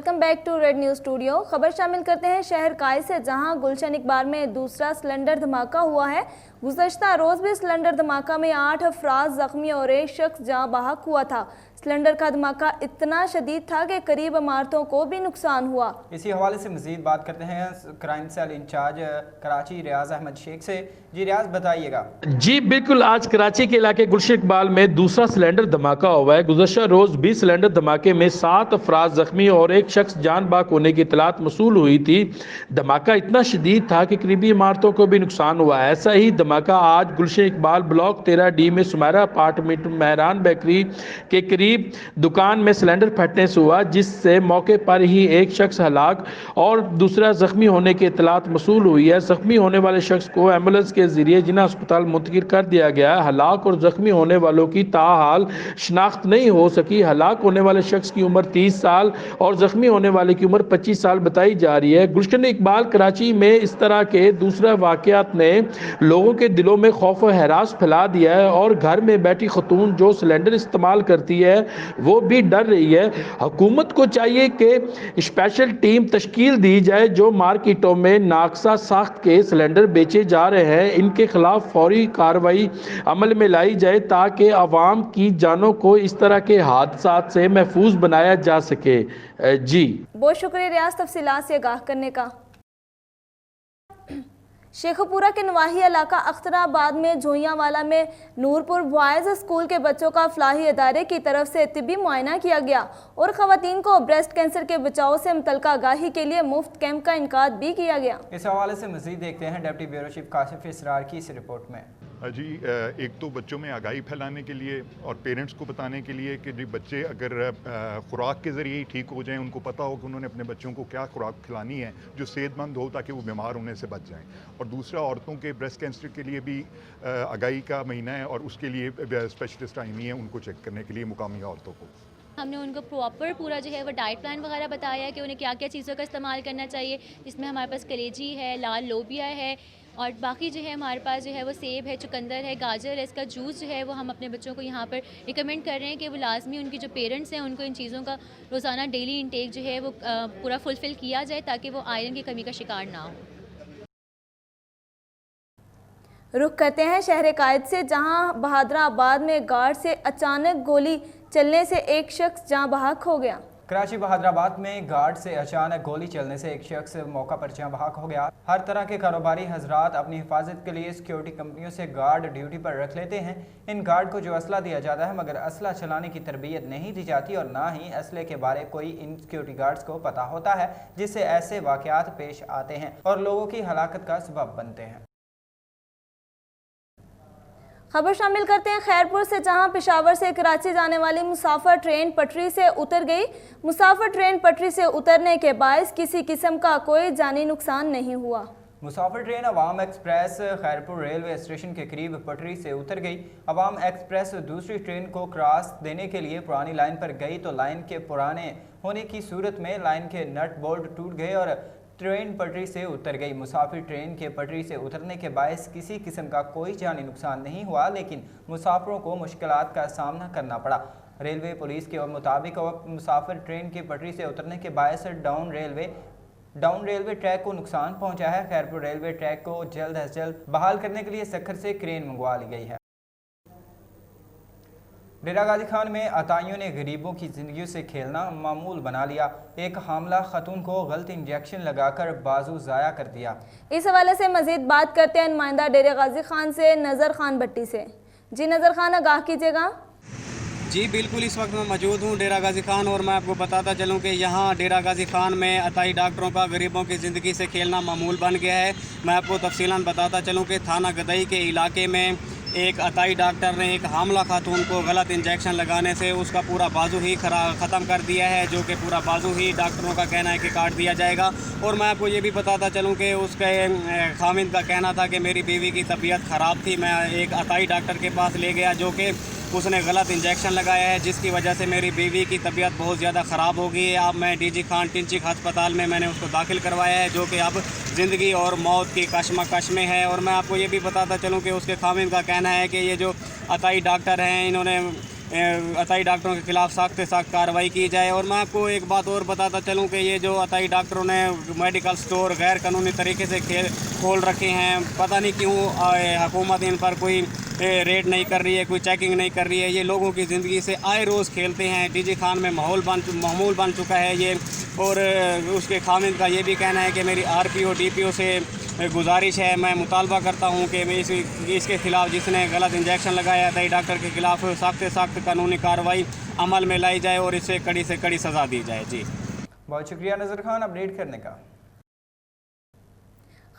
Welcome back to Red News studio. खबर शामिल करते हैं शहर कायद से, जहां गुलशन इकबाल में दूसरा सिलेंडर धमाका हुआ है। गुज़श्ता रोज़ भी सिलेंडर धमाका में 8 अफराद जख्मी और एक शख्स जाँ बहक हुआ था। सिलेंडर का धमाका इतना शदीद था कि करीब इमारतों को भी नुकसान हुआ। इसी हवाले से मज़ीद बात करते हैं क्राइम सेल इंचार्ज कराची रियाज अहमद शेख से। जी रियाज, बताइएगा। जी बिल्कुल, आज कराची के इलाके गुलशन इकबाल में दूसरा सिलेंडर धमाका हुआ है। गुज़श्ता रोज़ भी सिलेंडर धमाके में 7 अफराद जख्मी और एक शख्स जान बाक होने की इतलात मसूल हुई थी। धमाका इतना शदीद था कि करीबी इमारतों को भी नुकसान हुआ। ऐसा ही धमाका आज गुलशन इकबाल ब्लॉक 13D में सुमेरा अपार्टमेंट मेहरान बेकरी के करीब दुकान में सिलेंडर फटने से हुआ, जिससे मौके पर ही एक शख्स हलाक और दूसरा जख्मी होने की इतलात मसूल हुई है। जख्मी होने वाले शख्स को एम्बुलेंस के जरिए जिला अस्पताल मुंतकिल कर दिया गया है। हलाक और जख्मी होने वालों की ताहाल शनाख्त नहीं हो सकी। हलाक होने वाले शख्स की उम्र 30 साल और जख्मी होने वाले की उम्र 25 साल बताई जा रही है। गुलशन इकबाल कराची में इस तरह के दूसरा वाक़यात ने लोगों के दिलों में खौफ और हरास फैला दिया है और घर में बैठी खतून जो सिलेंडर इस्तेमाल करती है वो भी डर रही है। हुकूमत को चाहिए कि स्पेशल टीम तश्कील दी जाए जो मार्केटों में नाकसा साख्त के सिलेंडर बेचे जा रहे हैं, इनके खिलाफ फौरी कार्रवाई अमल में लाई जाए ताकि आवाम की जानों को इस तरह के हादसात से महफूज बनाया जा सके। जी बहुत शुक्रिया रियाज तफसीलात से आगाह करने का। शेखपुरा के नवाही इलाका अख्तराबाद में जोइयावाला में नूरपुर बॉयज़ स्कूल के बच्चों का फलाही इदारे की तरफ से तिब्बी मुआयना किया गया और ख़वातीन को ब्रेस्ट कैंसर के बचाव से मुतल्लिका आगाही के लिए मुफ्त कैंप का इनकाद भी किया गया। इस हवाले से मज़ीद देखते हैं डिप्टी ब्यूरो चीफ काशिफ इसरार की इस रिपोर्ट में। जी, एक तो बच्चों में आगाही फैलाने के लिए और पेरेंट्स को बताने के लिए कि जी बच्चे अगर खुराक के ज़रिए ही ठीक हो जाएं, उनको पता हो कि उन्होंने अपने बच्चों को क्या खुराक खिलानी है जो सेहतमंद हो ताकि वो बीमार होने से बच जाएं। और दूसरा, औरतों के ब्रेस्ट कैंसर के लिए भी आगाही का महीना है और उसके लिए स्पेशलिस्ट आई हुई हैं उनको चेक करने के लिए मुकामी औरतों को। हमने उनको प्रॉपर पूरा जो है वो डाइट प्लान वगैरह बताया है कि उन्हें क्या क्या चीज़ों का इस्तेमाल करना चाहिए। इसमें हमारे पास कलेजी है, लाल लोबिया है और बाकी जो है हमारे पास जो है वो सेब है, चुकंदर है, गाजर है। इसका जूस जो है वो हम अपने बच्चों को यहाँ पर रिकमेंड कर रहे हैं कि वो लाजमी उनकी जो पेरेंट्स हैं उनको इन चीज़ों का रोज़ाना डेली इंटेक जो है वो पूरा फुलफ़िल किया जाए ताकि वो आयरन की कमी का शिकार ना हो। रुख करते हैं शहर कायद से, जहां बहादुराबाद में गार्ड से अचानक गोली चलने से एक शख्स जाँ बहक हो गया। कराची बहादुराबाद में गार्ड से अचानक गोली चलने से एक शख्स मौका पर जाँ बहक हो गया। हर तरह के कारोबारी हजरात अपनी हिफाजत के लिए सिक्योरिटी कंपनियों से गार्ड ड्यूटी पर रख लेते हैं। इन गार्ड को जो असला दिया जाता है मगर असला चलाने की तरबियत नहीं दी जाती और ना ही असले के बारे कोई इन सिक्योरिटी गार्ड्स को पता होता है, जिससे ऐसे वाक़यात पेश आते हैं और लोगों की हलाकत का सबब बनते हैं। खबर शामिल करते हैं खैरपुर से, जहां पेशावर से कराची जाने वाली मुसाफिर ट्रेन पटरी से उतर गई। मुसाफिर ट्रेन पटरी से उतरने के बायस किसी किस्म का कोई जानी नुकसान नहीं हुआ। मुसाफिर ट्रेन अवाम एक्सप्रेस खैरपुर रेलवे स्टेशन के करीब पटरी से उतर गई। अवाम एक्सप्रेस दूसरी ट्रेन को क्रॉस देने के लिए पुरानी लाइन पर गई तो लाइन के पुराने होने की सूरत में लाइन के नट बोल्ट टूट गए और ट्रेन पटरी से उतर गई। मुसाफिर ट्रेन के पटरी से उतरने के बायस किसी किस्म का कोई जानी नुकसान नहीं हुआ, लेकिन मुसाफिरों को मुश्किलात का सामना करना पड़ा। रेलवे पुलिस के मुताबिक मुसाफिर ट्रेन की पटरी से उतरने के बायस डाउन रेलवे ट्रैक को नुकसान पहुंचा है। खैरपुर रेलवे ट्रैक को जल्द अज जल्द बहाल करने के लिए सखर से क्रेन मंगवा ली गई है। डेरा गाजी खान में अताइयों ने गरीबों की जिंदगी से खेलना मामूल बना लिया। एक हामला खतून को गलत इंजेक्शन लगाकर बाजू ज़ाया कर दिया। इस हवाले से मजीद बात करते हैं नुमाइंदा डेरा गाजी खान से नज़र खान भट्टी से। जी नज़र खान, आगाह कीजिएगा। जी बिल्कुल, इस वक्त मैं मौजूद हूँ डेरा गाजी खान और मैं आपको बताता चलूँ कि यहाँ डेरा गाजी खान में अताई डॉक्टरों का गरीबों की ज़िंदगी से खेलना मामूल बन गया है। मैं आपको तफसीलन बताता चलूँ कि थाना गदई के इलाके में एक अताई डॉक्टर ने एक हामला खातून को गलत इंजेक्शन लगाने से उसका पूरा बाजू ही ख़त्म कर दिया है, जो कि पूरा बाजू ही डॉक्टरों का कहना है कि काट दिया जाएगा। और मैं आपको ये भी बताता चलूँ कि उसके खामिद का कहना था कि मेरी बीवी की तबीयत ख़राब थी, मैं एक अताई डॉक्टर के पास ले गया जो कि उसने गलत इंजेक्शन लगाया है, जिसकी वजह से मेरी बीवी की तबीयत बहुत ज़्यादा ख़राब हो गई है। अब मैं डीजी खान टिंचिक अस्पताल में मैंने उसको दाखिल करवाया है, जो कि अब ज़िंदगी और मौत की कशमकश में है। और मैं आपको ये भी बताता चलूँ कि उसके खामिद का कहना है कि ये जो अताई डॉक्टर हैं इन्होंने अताई डॉक्टरों के खिलाफ सख्त से सख्त कार्रवाई की जाए। और मैं आपको एक बात और बताता चलूँ कि ये जो अताई डॉक्टरों ने मेडिकल स्टोर गैर कानूनी तरीके से खोल रखे हैं, पता नहीं क्यों हुकूमत इन पर कोई रेड नहीं कर रही है, कोई चेकिंग नहीं कर रही है। ये लोगों की ज़िंदगी से आए रोज़ खेलते हैं। डीजी खान में माहौल बन चुका है ये। और उसके खामिद का ये भी कहना है कि मेरी RPO DPO से गुजारिश है, मैं मुतालबा करता हूँ कि मैं इसके ख़िलाफ़ जिसने गलत इंजेक्शन लगाया अताई डॉक्टर के ख़िलाफ़ सख्त से सख्त कानूनी कार्रवाई अमल में लाई जाए और इससे कड़ी से कड़ी सज़ा दी जाए। जी बहुत शुक्रिया नज़र खान अपडेट करने का।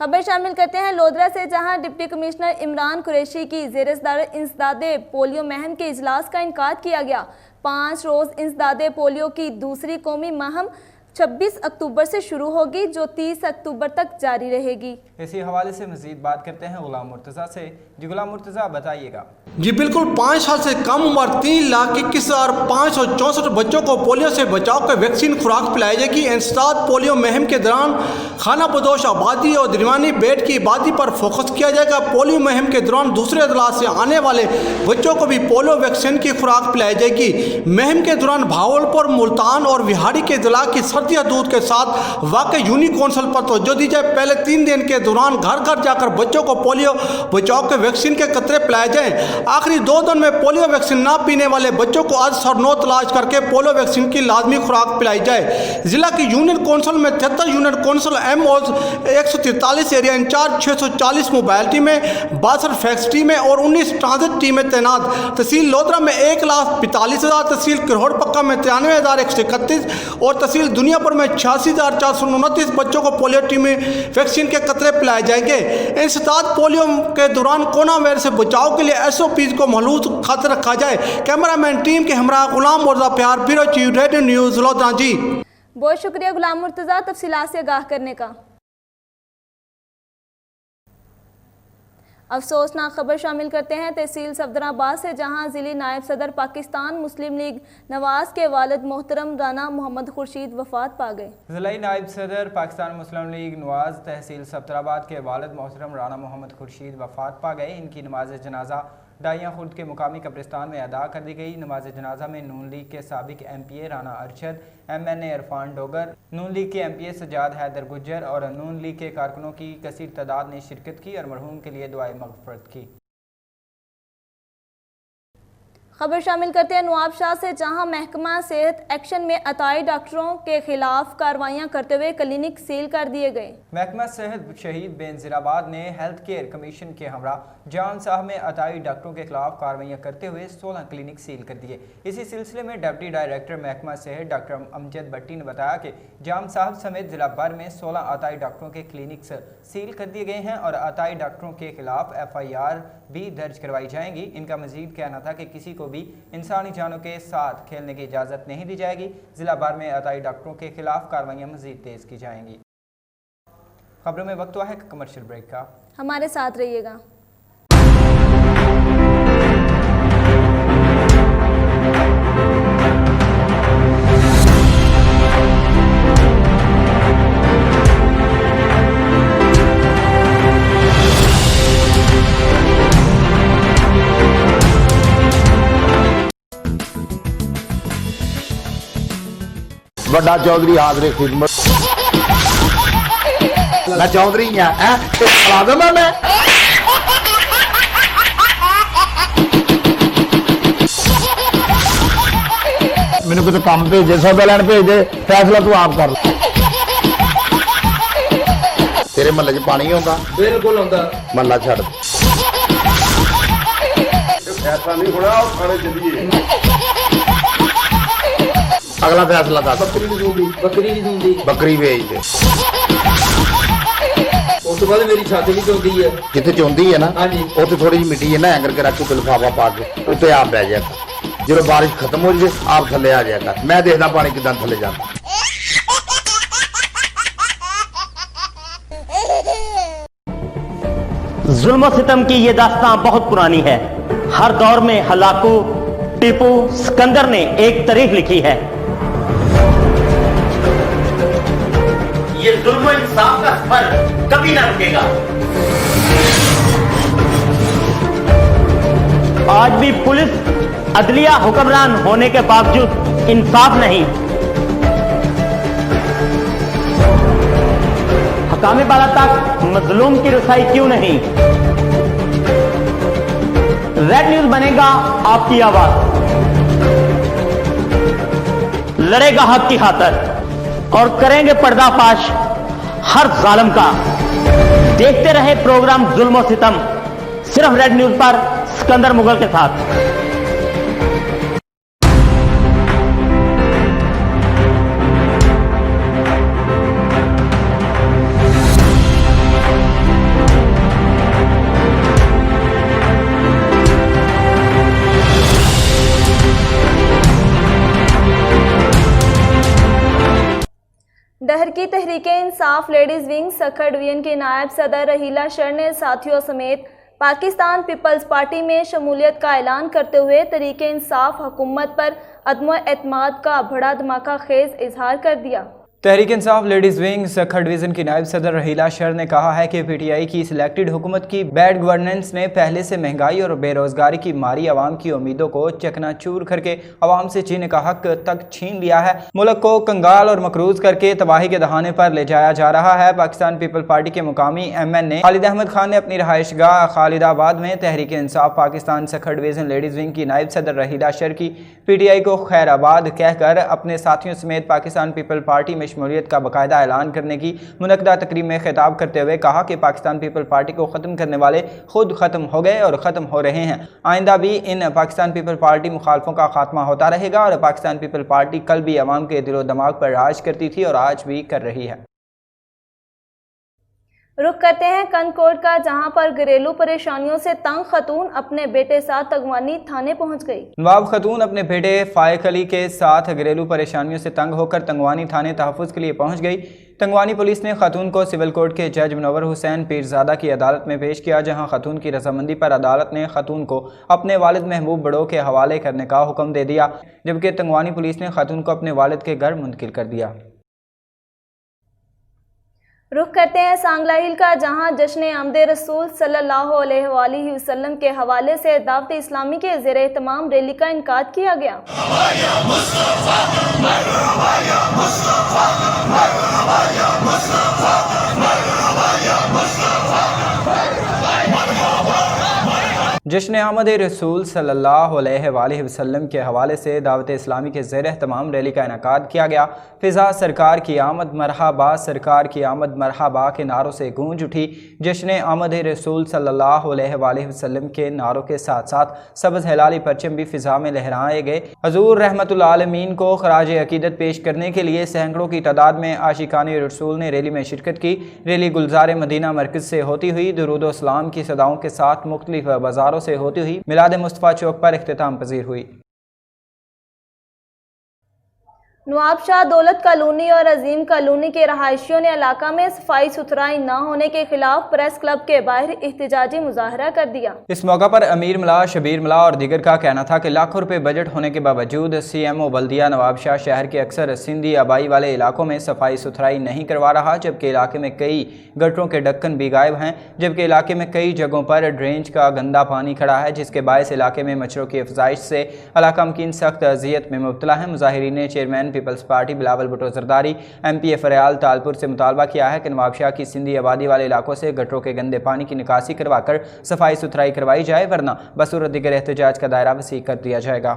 खबर शामिल करते हैं लोधरा से, जहां डिप्टी कमिश्नर इमरान कुरैशी की ज़ेर-ए-सदारत इंसदादे पोलियो मुहिम के इजलास का इनकाद किया गया। 5 रोज़ इंसदादे पोलियो की दूसरी कौमी मुहिम 26 अक्टूबर से शुरू होगी, जो 30 अक्टूबर तक जारी रहेगी। इसी हवाले से मजीद बात करते हैं गुलाम मुर्तज़ा से। जी गुलाम मुर्तज़ा बताइएगा। जी बिल्कुल, 5 साल से कम उम्र 3,21,564 बच्चों को पोलियो से बचाव के वैक्सीन खुराक पिलाई जाएगी। इंसदाद पोलियो मुहिम के दौरान खाना बदोश आबादी और दरमियानी बेड की आबादी पर फोकस किया जाएगा। पोलियो मुहिम के दौरान दूसरे अजला से आने वाले बच्चों को भी पोलियो वैक्सीन की खुराक पिलाई जाएगी। मुहिम के दौरान भावलपुर, मुल्तान और विहाड़ी के जिला की सर्दी हदूद के साथ वाक़ यूनिक कौंसल पर तवज्जो दी जाए। पहले 3 दिन के दौरान घर घर जाकर बच्चों को पोलियो बचाव के वैक्सीन के कतरे पिलाए जाएं। आखिरी 2 दिन में पोलियो वैक्सीन ना पीने वाले बच्चों को आज सरनो तलाश करके पोलियो वैक्सीन की लाजमी खुराक पिलाई जाए। जिला की यूनियन कौंसिल में 73 union council MOs, 143 area in charge, 640 mobile टीमें, 62 फैक्स टीमें और 19 ट्रांजिट टीमें तैनात। तहसील लोधरा में 1,45,000, तहसील किरोड़ पक्का में 93,131 और तहसील दुनियापुर में 86,429 बच्चों को पोलियो टीमें वैक्सीन के कतरे पिलाए जाएंगे। इंसदाद पोलियो के दौरान कोरोना वायरस से बचाव के लिए SOPs को महलूज खातिर रखा जाए। कैमरामैन टीम के हमरा Ghulam Murtaza Pyar, bureau chief, radio news Lodhra. जी बहुत शुक्रिया गुलाम मुर्तज़ा तफसीलात से आगाह करने का। अफसोसनाक खबर शामिल करते हैं तहसील सफदराबाद से, जहां ज़िली नायब सदर पाकिस्तान मुस्लिम लीग नवाज के वालिद मोहतरम राना मोहम्मद खुर्शीद वफात पा गए। ज़िला नायब सदर पाकिस्तान मुस्लिम लीग नवाज तहसील सफदराबाद के वालिद मोहतरम राना मोहम्मद खुर्शीद वफात पा गए। इनकी नमाज जनाजा डाइया खुर्द के मुकामी कब्रिस्तान में अदा कर दी गई। नमाज जनाजा में नून लीग के साबिक MPA राना अरशद, MNA इरफान डोगर, नून लीग के MPA सजाद हैदर गुज्जर और नून लीग के कारकुनों की कसीर तादाद ने शिरकत की और मरहूम के लिए दुआए मग़फ़िरत की। खबर शामिल करते हैं नवाबशाह से, जहां महकमा सेहत एक्शन में अताई डॉक्टरों के खिलाफ कार्रवाइयां करते हुए क्लिनिक सील कर दिए गए। महकमा सेहत शहीद बेनज़ीराबाद ने हेल्थ केयर कमीशन के हमरा जाम साहब में अताई डॉक्टरों के खिलाफ कार्रवाइयां करते हुए 16 क्लिनिक सील कर दिए। इसी सिलसिले में डिप्टी डायरेक्टर महकमा सेहत डॉक्टर अमजद भट्टी ने बताया कि जाम साहब समेत जिला भर में 16 अताई डॉक्टरों के क्लिनिक्स सील कर दिए गए हैं और अताई डॉक्टरों के खिलाफ FIR भी दर्ज करवाई जाएंगी। इनका मजीद कहना था कि किसी को भी इंसानी जानों के साथ खेलने की इजाज़त नहीं दी जाएगी। जिला भर में अताई डॉक्टरों के खिलाफ कार्रवाइयाँ मजीद तेज़ की जाएंगी। खबरों में वक्त हुआ है कमर्शियल ब्रेक का, हमारे साथ रहिएगा। बड़ा चौधरी हाजरे खिदमत। मैं चौधरी हाँ मैं मैंने कितने काम भेजे, सौदा लैन भेज दे, फैसला तू आप कर। तेरे महल्ले च पानी आंदा? बिल्कुल आंदा। महल्ला छड़ फैसला नहीं होना, थाने चलिए। अगला फैसला दस। बकरी नहीं दूंगी, बकरी भेज दे। उस तो बाद मेरी छाती भी चौंधी है, जिथे चौंधी है ना उत्थे थोड़ी जी मिट्टी है ना, एंकर के रख के लिफाफा पा के उत्ते आप बह जाएगा। जो बारिश खत्म हो जाए आप थले आ जाएगा। मैं देखदा पानी किदां थले जाता। जुल्म सितम की ये दास्तां बहुत पुरानी है। हर दौर में हलाकू, टीपू, सिकंदर ने एक तारीख लिखी है। ये जुल्म इंसाफ का सफर कभी ना रुकेगा। आज भी पुलिस अदलिया हुक्मरान होने के बावजूद इंसाफ नहीं, हकामे बाला तक मजलूम की रसाई क्यों नहीं? रेड न्यूज बनेगा आपकी आवाज, लड़ेगा हक की खातिर और करेंगे पर्दाफाश हर जालिम का। देखते रहे प्रोग्राम जुल्म और सितम, सिर्फ रेड न्यूज पर सिकंदर मुगल के साथ। डहर की Tehreek-e-Insaf ladies wing Sukkur division के नायब सदर रहीला शर ने साथियों समेत पाकिस्तान पीपल्स पार्टी में शमूलियत का ऐलान करते हुए तहरीक-ए-इंसाफ हुकूमत पर अदम एतमाद का बड़ा धमाका खेज इजहार कर दिया। Tehreek Insaf ladies wing Sukkur division की नायब सदर रहीला शर ने कहा है कि पीटीआई की सिलेक्टेड हुकूमत की बैड गवर्नेंस ने पहले से महंगाई और बेरोज़गारी की मारी आवाम की उम्मीदों को चकनाचूर करके आवाम से जीने का हक तक छीन लिया है। मुल्क को कंगाल और मकरूज करके तबाही के दहाने पर ले जाया जा रहा है। पाकिस्तान पीपल पार्टी के मुकामी MN खालिद अहमद खान ने अपनी रहायशगाह खालिदाबाद में Tehreek Insaf Pakistan Sukkur division ladies wing की नायब सदर रहीला शर की पीटीआई को खैराबाद कहकर अपने साथियों समेत पाकिस्तान पीपल पार्टी में शमूलियत का बाकायदा ऐलान करने की मुनक्दा तकरीब में खिताब करते हुए कहा कि पाकिस्तान पीपल पार्टी को ख़त्म करने वाले खुद ख़त्म हो गए और ख़त्म हो रहे हैं। आइंदा भी इन पाकिस्तान पीपल पार्टी मुखालफों का खात्मा होता रहेगा और पाकिस्तान पीपल पार्टी कल भी अवाम के दिलो दिमाग पर राज करती थी और आज भी कर रही है। रुख करते हैं कनकोट का, जहां पर घरेलू परेशानियों से तंग खतून अपने बेटे साथ तंगवानी थाने पहुंच गई। नवाब खतून अपने बेटे फाइक अली के साथ घरेलू परेशानियों से तंग होकर तंगवानी थाने तहफ़्फ़ुज़ के लिए पहुंच गई। तंगवानी पुलिस ने खतून को सिविल कोर्ट के जज मुनव्वर हुसैन पीरजादा की अदालत में पेश किया, जहां खतून की रजामंदी पर अदालत ने खतून को अपने वालिद महबूब बड़ो के हवाले करने का हुक्म दे दिया, जबकि तंगवानी पुलिस ने खतून को अपने वालिद के घर मुंतकिल कर दिया। रुख करते हैं सांगला हिल का, जहां जश्न आमदे रसूल सल्लल्लाहु अलैहि वसल्लम के हवाले से दावत इस्लामी के ज़ेरे तमाम रैली का इनकाद किया गया। जश्न आमद रसूल सल्लल्लाहु अलैहि वसल्लम के हवाले से दावत इस्लामी के ज़ेर तमाम रैली का इनकाद किया गया। फ़िज़ा सरकार की आमद मरहबा, सरकार की आमद मरहबा के नारों से गूंज उठी। जश्न आमद रसूल सल्लल्लाहु अलैहि वसल्लम के नारों के साथ साथ सब्ज़ हिलाली परचम भी फ़िज़ा में लहराए गए। हज़ूर रहमतुल आलमीन को ख़राज अक़ीदत पेश करने के लिए सैकड़ों की तादाद में आशिकाने रसूल ने रैली में शिरकत की। रैली गुलजार मदीना मरकज़ से होती हुई दुरूद व सलाम की सदाओं के साथ मुख्तलिफ बाज़ारों से होती हुई मिलाद मुस्तफ़ा चौक पर इख्तिताम पजीर हुई। नवाबशाह दौलत कॉलोनी और अजीम कॉलोनी के रहायशियों ने इलाका में सफाई सुथराई न होने के खिलाफ प्रेस क्लब के बाहर एहतजाजी मुजाहरा कर दिया। इस मौका पर अमीर मला, शबीर मला और दीगर का कहना था कि लाखों रुपए बजट होने के बावजूद CMO बल्दिया नवाबशाह शहर के अक्सर सिंधी आबाई वाले इलाकों में सफाई सुथराई नहीं करवा रहा, जबकि इलाके में कई गटरों के ढक्कन भी गायब हैं, जबकि इलाके में कई जगहों पर ड्रेनेज का गंदा पानी खड़ा है, जिसके बायस इलाके में मच्छरों की अफजाइश से इलाका मकीन सख्त अजियत में मुब्तला है। मुजाहिरीन ने chairman Peoples Party Bilawal Bhutto Zardari MPA Faryal Talpur से मुतालबा किया है कि नवाबशाह की सिंधी आबादी वाले इलाकों से गटरों के गंदे पानी की निकासी करवाकर सफाई सुथराई करवाई जाए, वरना बसूरत दीगर एहतजाज का दायरा वसी कर दिया जाएगा।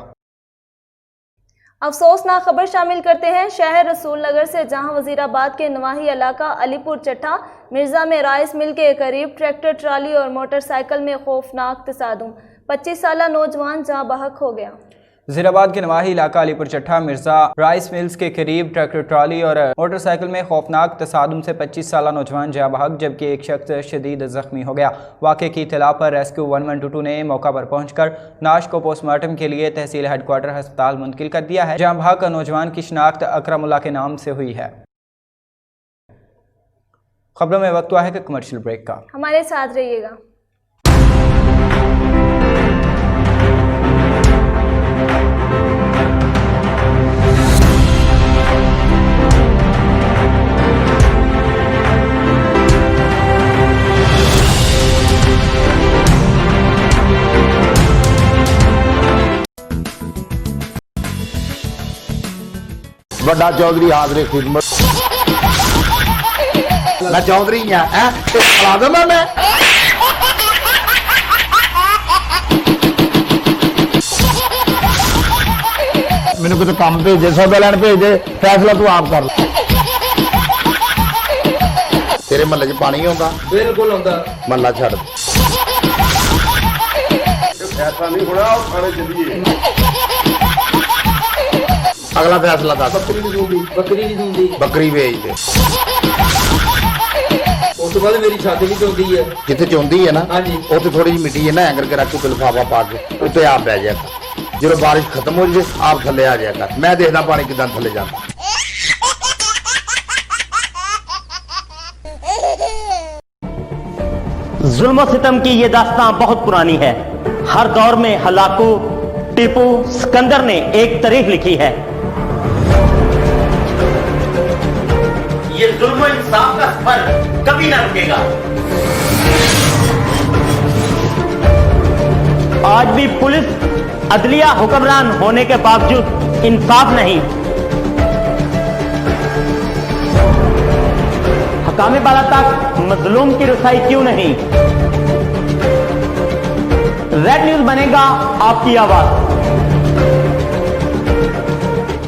अफसोसनाक खबर शामिल करते हैं शहर रसूल नगर से, जहां वजीराबाद के नवाही इलाका अलीपुर चट्टा मिर्जा में राइस मिल के करीब ट्रैक्टर ट्राली और मोटरसाइकिल में खौफनाक तसादुम, 25 साला नौजवान जहां बहक हो गया। वज़ीराबाद के नवाही इलाका अलीपुर चट्टा मिर्जा राइस मिल्स के करीब ट्रैक्टर ट्राली और मोटरसाइकिल में खौफनाक तसादुम से 25 साला नौजवान जाँ बहक, जबकि एक शख्स शदीद ज़ख्मी हो गया। वाक़े की इत्तला पर रेस्क्यू 112 ने मौका पर पहुंचकर नाश को पोस्टमार्टम के लिए तहसील हेडक्वार्टर अस्पताल मुंतकिल कर दिया है। जाँ बहक नौजवान की शनाख्त अकरमुल्लाह के नाम से हुई है। खबरों में वक्त हुआ है कि कमर्शियल ब्रेक का, हमारे साथ रहिएगा। बड़ा चौधरी हाजरे खिदमत मैं चौधरी हाँ खिला दूंगा मैं मैंने कुछ काम भेजे सौदा लैन भेजे फैसला तू आप कर तेरे महल्ले च पानी आंदा बिल्कुल आंदा महल्ला छड़ ऐसा नहीं होना थाने चलिए अगला फैसला दस बकरी बेच दे उस तो बाद मेरी छाती भी चौंदी है जिथे चौंदी है ना उत्थे थोड़ी जी मिट्टी है ना एंकर के रख के लिफाफा पा के उत्ते आप बह जाएगा जो बारिश खत्म हो जाए आप थले आ जाएगा मैं देखदा पानी किदां थले जाता जुल्म सितम की ये दास्तां बहुत पुरानी है। हर दौर में हलाकू, टीपू, सिकंदर ने एक तारीख लिखी है। ये जुल्म इंसाफ का सफर कभी ना रुकेगा। आज भी पुलिस अदलिया हुक्मरान होने के बावजूद इंसाफ नहीं। हकामे बाला तक मजलूम की रसाई क्यों नहीं? रेड न्यूज बनेगा आपकी आवाज,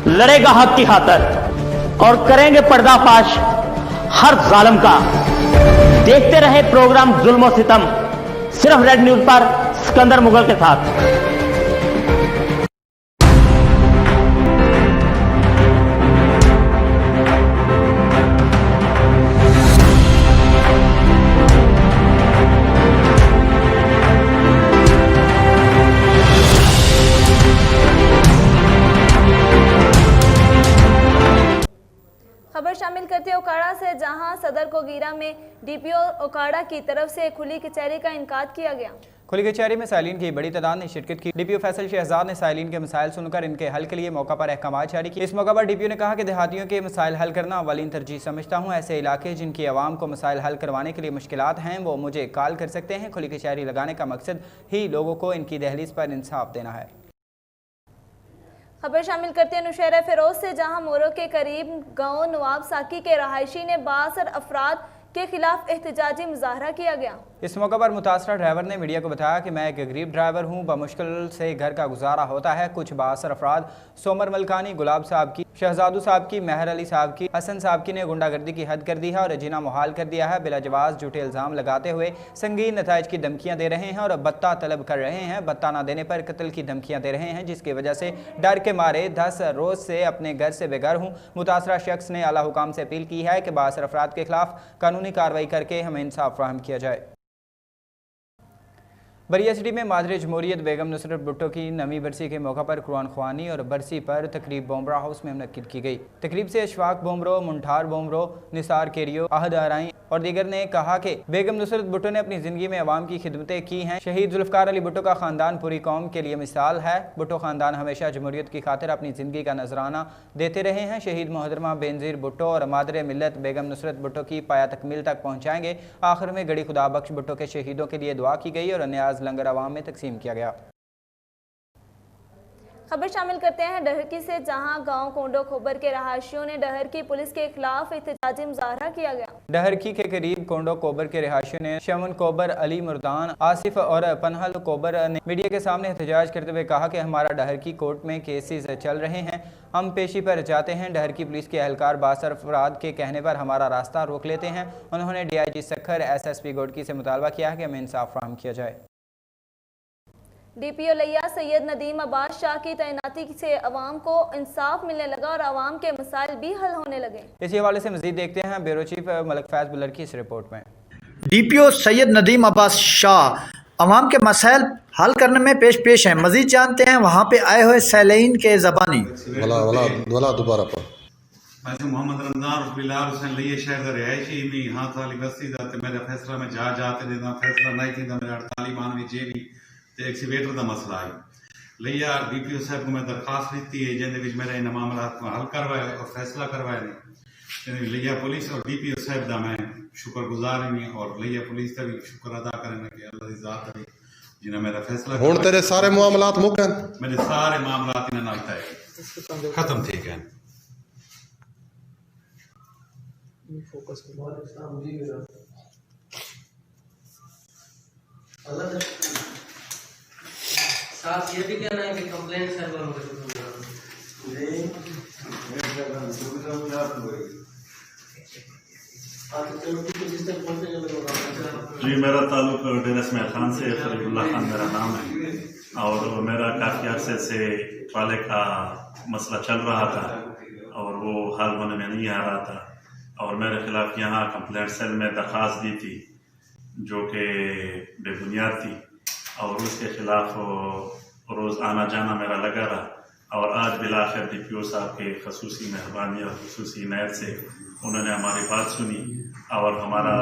लड़ेगा हक की खातिर और करेंगे पर्दाफाश हर जालिम का। देखते रहे प्रोग्राम जुल्म सितम, सिर्फ रेड न्यूज पर सिकंदर मुगल के साथ। खबर शामिल करते हैं ओकाड़ा से, जहां सदर कोगीरा में डीपीओ ओकाड़ा की तरफ से खुली कचहरी का इनकाद किया गया। खुली कचहरी में साइलिन की बड़ी तादाद ने शिरकत की। डीपीओ फैसल शहजाद ने साइलिन के मसाइल सुनकर इनके हल के लिए मौका पर अहकाम जारी किए। इस मौका पर डीपीओ ने कहा कि देहातियों के मसाइल हल करना अवलीन तरजीह समझता हूँ। ऐसे इलाके जिनकी आवाम को मसाइल हल करवाने के लिए मुश्किलात हैं वो मुझे कॉल कर सकते हैं। खुली कचहरी लगाने का मकसद ही लोगों को इनकी दहलीज पर इंसाफ देना है। खबर शामिल करते हैं नौशहरा फिरोज से, जहां मोरो के करीब गांव नवाब साकी के रहायशी ने बासर अफराद के खिलाफ एहतजाजी मुजाहरा किया गया। इस मौके पर मुतासरा ड्राइवर ने मीडिया को बताया कि मैं एक गरीब ड्राइवर हूं, बमुश्किल से घर का गुजारा होता है। कुछ बासर अफराद सोमर मलकानी, गुलाब साहब की, शहजादू साहब की, महर अली साहब की, हसन साहब की ने गुंडागर्दी की हद कर दी है और जीना मुहाल कर दिया है। बिलाजवाज झूठे इल्ज़ाम लगाते हुए संगीन नताइज की धमकियां दे रहे हैं और बत्ता तलब कर रहे हैं। बत्ता ना देने पर कत्ल की धमकियां दे रहे हैं, जिसकी वजह से डर के मारे 10 रोज से अपने घर से बेघर हूँ। मुतासरा शख्स ने आला हुकाम से अपील की है कि बासर अफराद के खिलाफ कानूनी कार्रवाई करके हमें इंसाफ फराहम किया जाए। बरिया सिटी में मादरे जमहूरियत बेगम नुसरत भुट्टो की नवी बरसी के मौका पर कुरान ख्वानी और बरसी पर तकरीब बोमरा हाउस में मुनक्किद की गई। तकरीब से अशफाक बोमरो, मुंठार बोमरो, निसार केरियो, अहद आराई और दीगर ने कहा कि बेगम नुसरत भुट्टो ने अपनी ज़िंदगी में अवाम की खिदमतें की हैं। शहीद जुल्फ़कार अली भुट्टो का ख़ानदान पूरी कौम के लिए मिसाल है। भुट्टो ख़ानदान हमेशा जमहूरियत की खातिर अपनी ज़िंदगी का नजराना देते रहे हैं। शहीद मोहतरमा बेनज़ीर भुट्टो और मादरे मिल्लत बेगम नुसरत भुट्टो की पाया तकमील तक पहुँचाएंगे। आखिर में गड़ी खुदा बख्श भुट्टो के शहीदों के लिए दुआ की गई और न्याज लंगर अवाम में तकसीम किया गया। खबर शामिल करते हैं डहरकी से, जहां गांव कोंडो खोबर के रहायशियों ने डहरकी पुलिस के खिलाफ एहतजाजी मुजाहरा किया गया। डहरकी के करीब कोंडो कोबर के रहायशियों ने शमन कोबर, अली मुर्दान, आसिफ और पनहल कोबर ने मीडिया के सामने एहतजाज करते हुए कहा कि हमारा डहरकी कोर्ट में केसेस चल रहे हैं, हम पेशी पर जाते हैं। डहरकी पुलिस के एहलकार बासर अफराद के कहने पर हमारा रास्ता रोक लेते हैं। उन्होंने DIG सखर SSP गोडकी से मुतालबा किया है कि हमें इंसाफ फराहम किया जाए। DPO लिया सैयद नदीम अब्बास शाह की तैनाती से अवाम को इंसाफ मिलने लगा और अवाम के मसाइल भी हल होने लगे। इसी हवाले से मजीद देखते हैं ब्यूरो चीफ मलक फैज बुलर की इस रिपोर्ट में। DPO सैयद नदीम अब्बास शाह अवाम के मसाइल हल करने में पेश हैं। मजीद जानते हैं वहाँ पे आए हुए सैलाइन के ज़बानी। दोबारा पर मोहम्मद रमजान बिलाल हुसैन लिए शहर रिहायशी में यहाँ वाली बस्ती जाते मेरे फैसला में जाते देना फैसला नहीं थी मेरे 48 मानवी जे भी एक्सीवेटर का मसला है लिया DPO साहब को मैं दरखास्त दी है जिन्हें मेरे इन मामला को हल करवाया और फैसला करवाया नहीं लिया पुलिस और DPO साहब का मैं शुक्रगुजार हूँ और लिया पुलिस का भी शुक्र अदा करें कि अल्लाह की ज़ात है जिन्हें मेरा फैसला हुण तेरे सारे मामलात मुक गए, मेरे सारे मामलात इन्हें नाल तय खत्म थे गए। साथ ये भी कहना है कि कंप्लेंट सर्वर हो गई। जी, मेरा ताल्लुक डेरा इस्माइल खान से, फरीदुल्लाह खान मेरा नाम है, और मेरा काफ़ी अरसे से ट्राले का मसला चल रहा था और वो हल होने में नहीं आ रहा था, और मेरे खिलाफ यहाँ कंप्लेंट सेल में दरख्वास्त दी थी जो कि बेबुनियाद थी, और उसके खिलाफ रोज़ आना जाना मेरा लगा रहा, और आज बिलाखिर DPO साहब के खसूसी मेहरबानी और खसूसी इनायत से उन्होंने हमारी बात सुनी और हमारा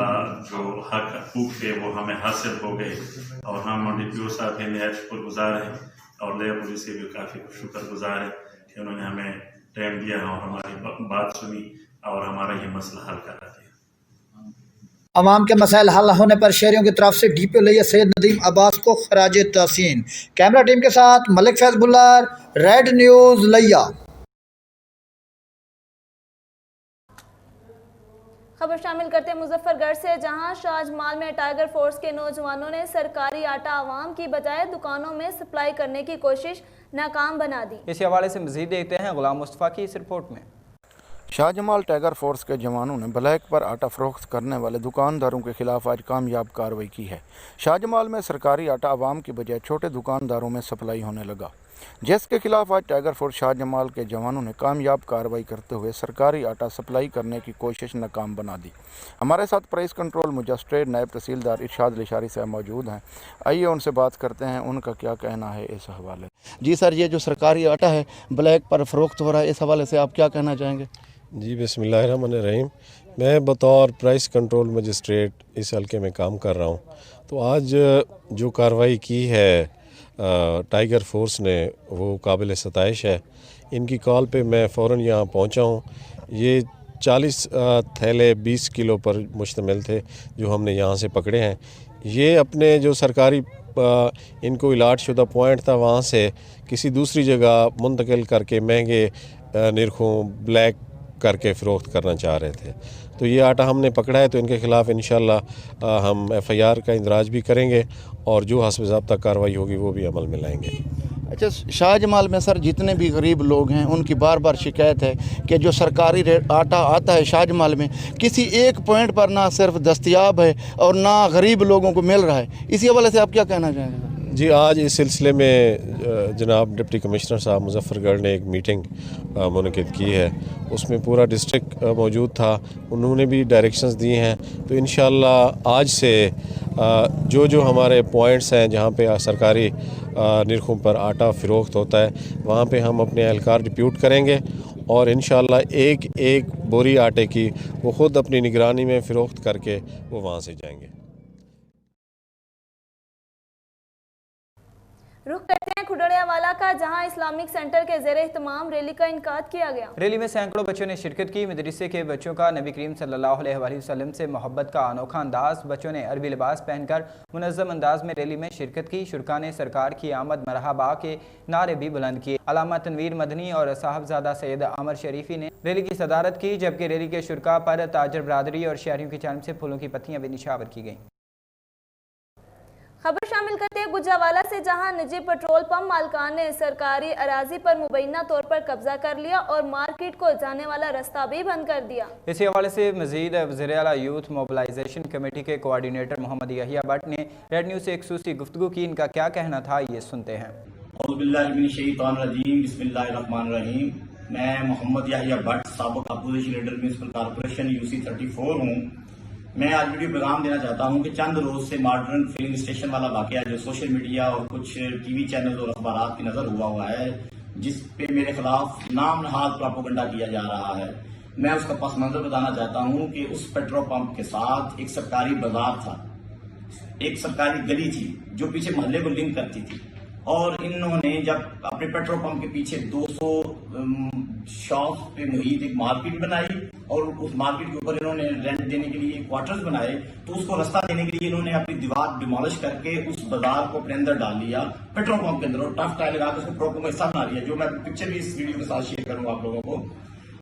जो हक हकूक़ थे वो हमें हासिल हो गए, और हम DPO साहब के नहायत शुक्रगुजार हैं और लेह पुलिस से भी काफ़ी शुक्रगुजार है कि उन्होंने हमें टाइम दिया और हमारी बात सुनी और हमारा ये मसला हल करा दिया। अवाम के मसाइल हल होने पर शहरियों की तरफ से DPO लिया सैयद नदीम अब्बास को खराज तहसीन। कैमरा टीम के साथ मलिक फैज बुल्लार, रेड न्यूज़ लिया। खबर शामिल करते हैं मुजफ्फरगढ़ से, जहां शाहजमाल में टाइगर फोर्स के नौजवानों ने सरकारी आटा आवाम की बजाय दुकानों में सप्लाई करने की कोशिश नाकाम बना दी। इस हवाले से मजीद देखते हैं गुलाम मुस्तफ़ा की इस रिपोर्ट में। शाहजमाल टाइगर फोर्स के जवानों ने ब्लैक पर आटा फरोख्त करने वाले दुकानदारों के खिलाफ आज कामयाब कार्रवाई की है। शाहजमाल में सरकारी आटा आवाम की बजाय छोटे दुकानदारों में सप्लाई होने लगा, जिसके खिलाफ आज टाइगर फोर्स शाहजमाल के जवानों ने कामयाब कार्रवाई करते हुए सरकारी आटा सप्लाई करने की कोशिश नाकाम बना दी। हमारे साथ प्राइस कंट्रोल मजिस्ट्रेट नायब तहसीलदार इरशाद लिशारी साहब मौजूद हैं। आइए उनसे बात करते हैं, उनका क्या कहना है इस हवाले। जी सर, ये जो सरकारी आटा है ब्लैक पर फरोख्त हो रहा है, इस हवाले से आप क्या कहना चाहेंगे? जी बिस्मिल्लाहिर्रहमानिर्रहीम। मैं बतौर प्राइस कंट्रोल मजिस्ट्रेट इस हल्के में काम कर रहा हूँ। तो आज जो कार्रवाई की है टाइगर फोर्स ने वो काबिल सताइश है। इनकी कॉल पे मैं फ़ौरन यहाँ पहुँचा हूँ। ये 40 थैले 20 किलो पर मुश्तमिल थे जो हमने यहाँ से पकड़े हैं। ये अपने जो सरकारी इनको इलाट शुदा पॉइंट था वहाँ से किसी दूसरी जगह मुंतकिल करके महंगे निरखों ब्लैक करके फ़रोख्त करना चाह रहे थे। तो ये आटा हमने पकड़ा है, तो इनके ख़िलाफ़ इंशाअल्लाह हम FIR का इंदराज भी करेंगे और जो हस्ब ज़ाब्ता कार्रवाई होगी वो भी अमल में लाएंगे। अच्छा, शाहजमाल में सर जितने भी गरीब लोग हैं उनकी बार बार शिकायत है कि जो सरकारी आटा आता है शाहजमाल में किसी एक पॉइंट पर ना सिर्फ दस्तयाब है और ना गरीब लोगों को मिल रहा है। इसी हवाले से आप क्या कहना चाहेंगे? जी, आज इस सिलसिले में जनाब डिप्टी कमिश्नर साहब मुजफ्फरगढ़ ने एक मीटिंग मुनक़िद की है। उसमें पूरा डिस्ट्रिक्ट मौजूद था, उन्होंने भी डायरेक्शंस दिए हैं। तो इंशाअल्लाह आज से जो हमारे पॉइंट्स हैं जहाँ पे सरकारी निरखों पर आटा फ़रोख्त होता है वहाँ पे हम अपने एहलकार डिप्यूट करेंगे और इंशाअल्लाह एक एक बोरी आटे की वो ख़ुद अपनी निगरानी में फ़रोख्त करके वो वहाँ से जाएंगे। रुख करते हैं खुडड़ियावाला का, जहां इस्लामिक सेंटर के ज़ेरे इत्माम रैली का इनकाद किया गया। रैली में सैकड़ों बच्चों ने शिरकत की। मदरसे के बच्चों का नबी करीम सल्लल्लाहु अलैहि वसल्लम से मोहब्बत का अनोखा अंदाज। बच्चों ने अरबी लिबास पहनकर मुनज़्ज़म अंदाज में रैली में शिरकत की। शुरका ने सरकार की आमद मरहबा के नारे भी बुलंद किए। अलामा तनवीर मदनी और साहबजादा सैयद आमर शरीफी ने रैली की सदारत की, जबकि रैली के शुरका पर ताजर बरादरी और शहरियों की जानिब से फूलों की पत्तियां भी निछावर की गईं। खबर शामिल करते हैं गुजरावाला से, जहां निजी पेट्रोल पंप मालकान ने सरकारी अराजी पर मुबैना तौर पर कब्जा कर लिया और मार्केट को जाने वाला रास्ता भी बंद कर दिया। इसी हवाले से मजीद वज़ीर आला यूथ मोबिलाइजेशन कमेटी के कोऑर्डिनेटर मोहम्मद याहिया भट्ट ने रेड न्यूज़ से एक खुसूसी गुफ्तगू की। इनका क्या कहना था, ये सुनते हैं। मैं मोहम्मद याहिया भट्ट, साबिक opposition leader municipal corporation UC 34 हूँ। मैं आज वीडियो पैगाम देना चाहता हूं कि चंद रोज से मॉडर्न फिलिंग स्टेशन वाला वाकया जो सोशल मीडिया और कुछ टीवी चैनल और अखबारात की नजर हुआ है, जिस पे मेरे खिलाफ नाम नहाद प्रोपेगेंडा किया जा रहा है, मैं उसका पस मंजर बताना चाहता हूं कि उस पेट्रोल पंप के साथ एक सरकारी बाजार था, एक सरकारी गली थी जो पीछे मोहल्ले को लिंक करती थी, और इन्होंने जब अपने पेट्रोल पंप के पीछे 200 शॉप पे मुहित एक मार्केट बनाई और उस मार्केट के ऊपर इन्होंने रेंट देने के लिए क्वार्टर्स बनाए, तो उसको रास्ता देने के लिए इन्होंने अपनी दीवार डिमोलिश करके उस बाजार को अपने अंदर डाल लिया, पेट्रोल पंप के अंदर, और टफ टाइल लगा के उसको प्रॉपर में हिस्सा बना लिया, जो मैं पिक्चर भी इस वीडियो के साथ शेयर करूंगा आप लोगों को।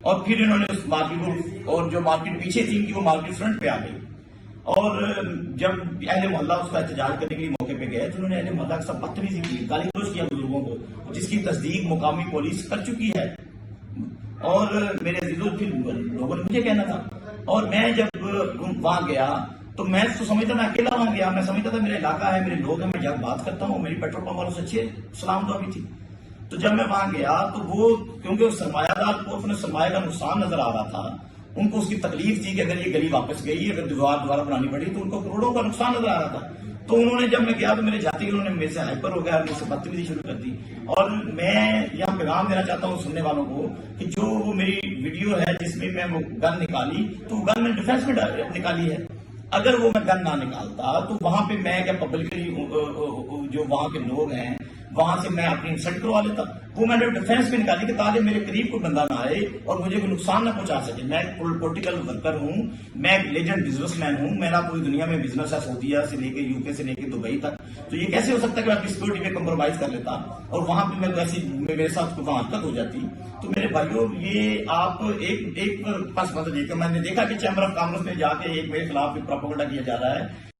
और फिर इन्होंने उस मार्केट को, और जो मार्केट पीछे थी इनकी, वो मार्केट फ्रंट पे आ गई। और जब अहले मोहल्ला उसका एहतजाज करने के लिए मौके पे गए तो उन्होंने अहले मोहल्ला के साथ बदतमीजी की, गाली गलौज किया बुजुर्गों को, जिसकी तस्दीक मुकामी पुलिस कर चुकी है। और मेरे अजीजों, फिर लोगों ने मुझे कहना था, और मैं जब वहां गया तो मैं तो समझता था अकेला वहां गया, मैं समझता था मेरा इलाका है, मेरे लोग हैं, मैं जब बात करता हूँ, मेरी पेट्रोल पंप वालों से अच्छे सलाम दुआ भी थी। तो जब मैं वहां गया तो वो, क्योंकि उस सरमायादार को अपने सरमाया का नुकसान नजर आ रहा था, उनको उसकी तकलीफ थी कि अगर ये गली वापस गई, अगर दीवार दोबारा बनानी पड़ी तो उनको करोड़ों का नुकसान नजर आ रहा था। तो उन्होंने, जब मैं गया तो मेरे जाते ही उन्होंने मेरे से हाइपर हो गया, मेरे से बदतमीजी शुरू कर दी। और मैं यहाँ पैगाम देना चाहता हूँ सुनने वालों को कि जो वो मेरी वीडियो है जिसमें मैं वो गन निकाली, तो गन मैंने डिफेंस में निकाली है। अगर वो मैं गन ना निकालता तो वहां पे मैं क्या पब्लिकली जो वहां के लोग हैं वहां से मैं अपनी इंसल्ट करवा लेता। वो मैंने डिफेंस में निकाली कि ताकि मेरे करीब कोई बंदा ना आए और मुझे कोई नुकसान ना पहुंचा सके। मैं पॉलिटिकल वर्कर हूँ, मैं एक लेजेंड बिजनेसमैन हूँ, मेरा पूरी दुनिया में बिजनेस है, सऊदीया से लेके यूके से लेके दुबई तक। तो ये कैसे हो सकता है कि मैं सिक्योरिटी पे कम्प्रोमाइज कर लेता और वहां पे मैं ऐसी मेरे साथ कोई हरकत हो जाती। तो मेरे भाइयों, ये आप एक पास मतलब देखिए, मैंने देखा कि चैम्बर ऑफ कॉमर्स में जाके एक मेरे खिलाफ प्रोपेगेंडा किया जा रहा है।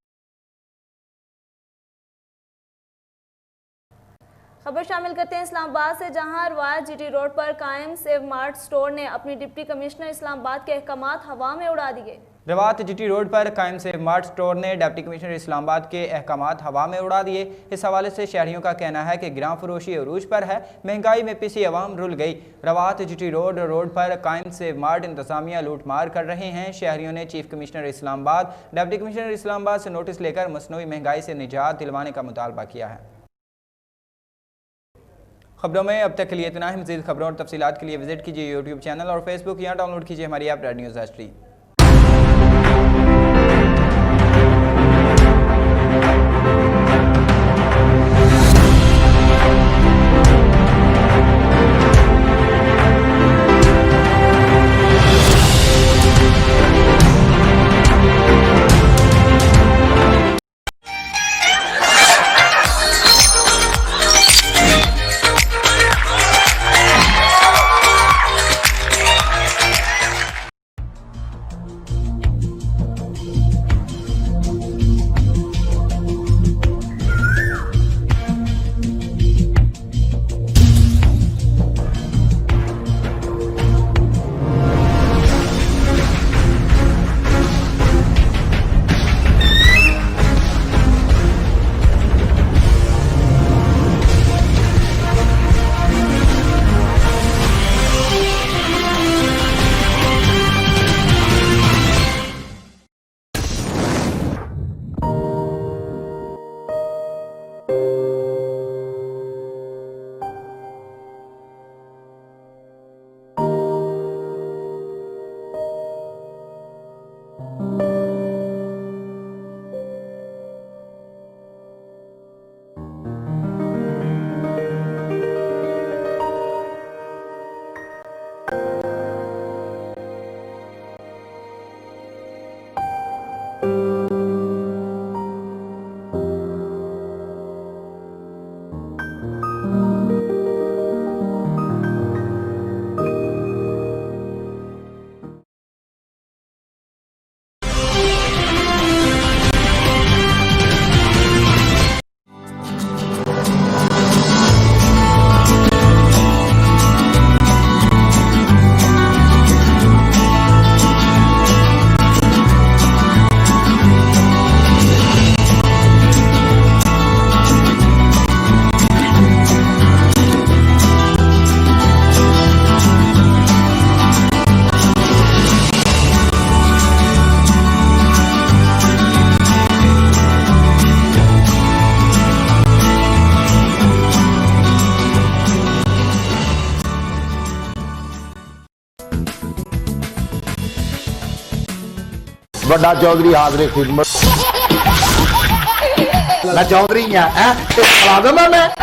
खबर शामिल करते हैं इस्लामाबाद से, जहां रवायत जीटी रोड पर कायम सेव मार्ट स्टोर ने अपनी डिप्टी कमिश्नर इस्लामाबाद के अहकामात हवा में उड़ा दिए। रवात जीटी रोड पर कायम सेव मार्ट स्टोर ने डिप्टी कमिश्नर इस्लामाबाद के अहकामात हवा में उड़ा दिए। इस हवाले से शहरियों का कहना है कि गिरां फरोशी अरूज पर है, महंगाई में पिसी अवाम रुल गई। रवात जीटी रोड पर कायम सेव मार्ट इंतजामिया लूट मार कर रहे हैं। शहरियों ने chief commissioner Islamabad, deputy commissioner Islamabad से नोटिस लेकर मसनूई महंगाई से निजात दिलवाने का मुतालबा किया है। खबरों में अब तक के लिए इतना ही। मज़ीद खबरों और तफसीलात के लिए विजिट कीजिए यूट्यूब चैनल और फेसबुक, यहाँ डाउनलोड कीजिए हमारी ऐप रेड न्यूज़ HD। बड़ा चौधरी हाजरे खिदमत। मैं चौधरी हाँ, मैं